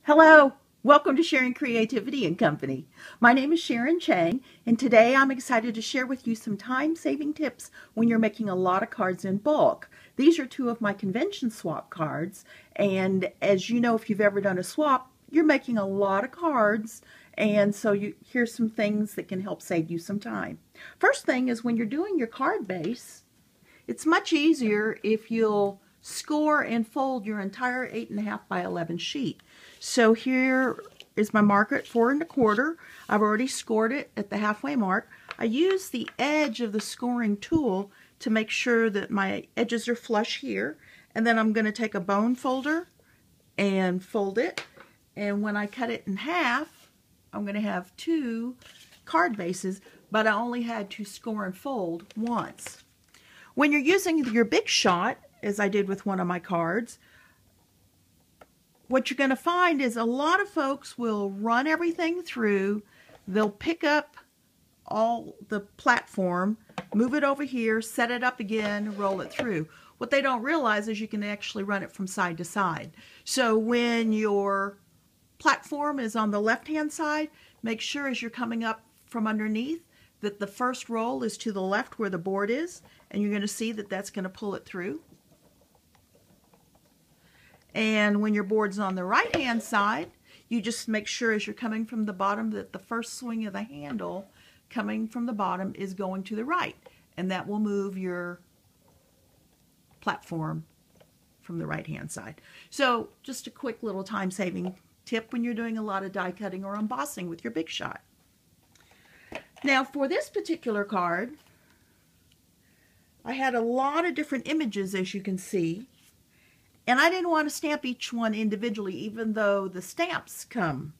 Hello, welcome to Sharing Creativity and Company. My name is Sharon Cheng, and today I'm excited to share with you some time-saving tips when you're making a lot of cards in bulk. These are two of my convention swap cards, and as you know, if you've ever done a swap, you're making a lot of cards, and so here's some things that can help save you some time. First thing is when you're doing your card base, it's much easier if you'll score and fold your entire 8.5 by 11 sheet. So here is my mark at 4 1/4. I've already scored it at the halfway mark. I use the edge of the scoring tool to make sure that my edges are flush here. And then I'm going to take a bone folder and fold it. And when I cut it in half, I'm going to have two card bases, but I only had to score and fold once. When you're using your big shot, as I did with one of my cards, what you're going to find is a lot of folks will run everything through. They'll pick up all the platform, move it over here, set it up again, roll it through. What they don't realize is you can actually run it from side to side. So when your platform is on the left-hand side, make sure as you're coming up from underneath that the first roll is to the left where the board is, and you're going to see that that's going to pull it through. And when your board's on the right-hand side, you just make sure as you're coming from the bottom that the first swing of the handle coming from the bottom is going to the right, and that will move your platform from the right-hand side. So just a quick little time-saving tip when you're doing a lot of die cutting or embossing with your big shot. Now for this particular card, I had a lot of different images, as you can see, and I didn't want to stamp each one individually, even though the stamps come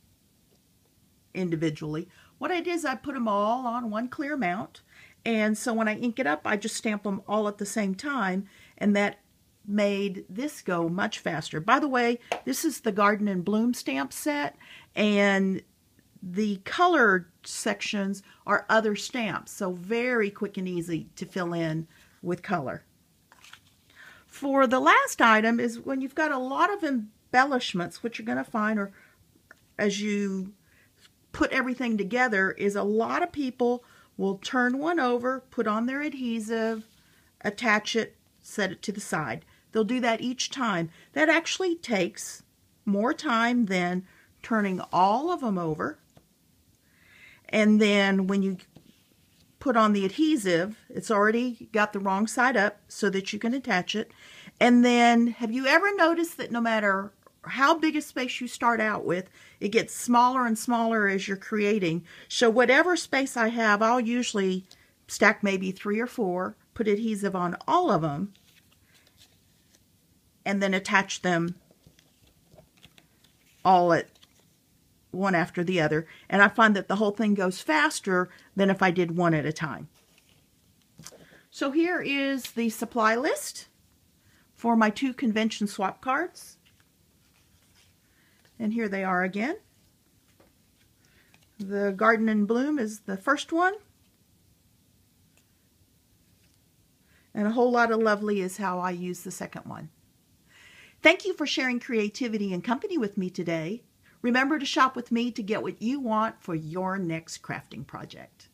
individually. What I did is I put them all on one clear mount, and so when I ink it up, I just stamp them all at the same time, and that made this go much faster. By the way, this is the Garden and Bloom stamp set, and the colored sections are other stamps, so very quick and easy to fill in with color. For the last item is when you've got a lot of embellishments, what you're going to find, or as you put everything together, is a lot of people will turn one over, put on their adhesive, attach it, set it to the side. They'll do that each time. That actually takes more time than turning all of them over. And then when you put on the adhesive, it's already got the wrong side up so that you can attach it. And then, have you ever noticed that no matter how big a space you start out with, it gets smaller and smaller as you're creating? So whatever space I have, I'll usually stack maybe 3 or 4, put adhesive on all of them, and then attach them all at one after the other, and I find that the whole thing goes faster than if I did one at a time. So here is the supply list for my 2 convention swap cards, and here they are again. The Garden and Bloom is the first one, and a whole lot of lovely is how I use the second one. Thank you for sharing creativity and company with me today. Remember to shop with me to get what you want for your next crafting project.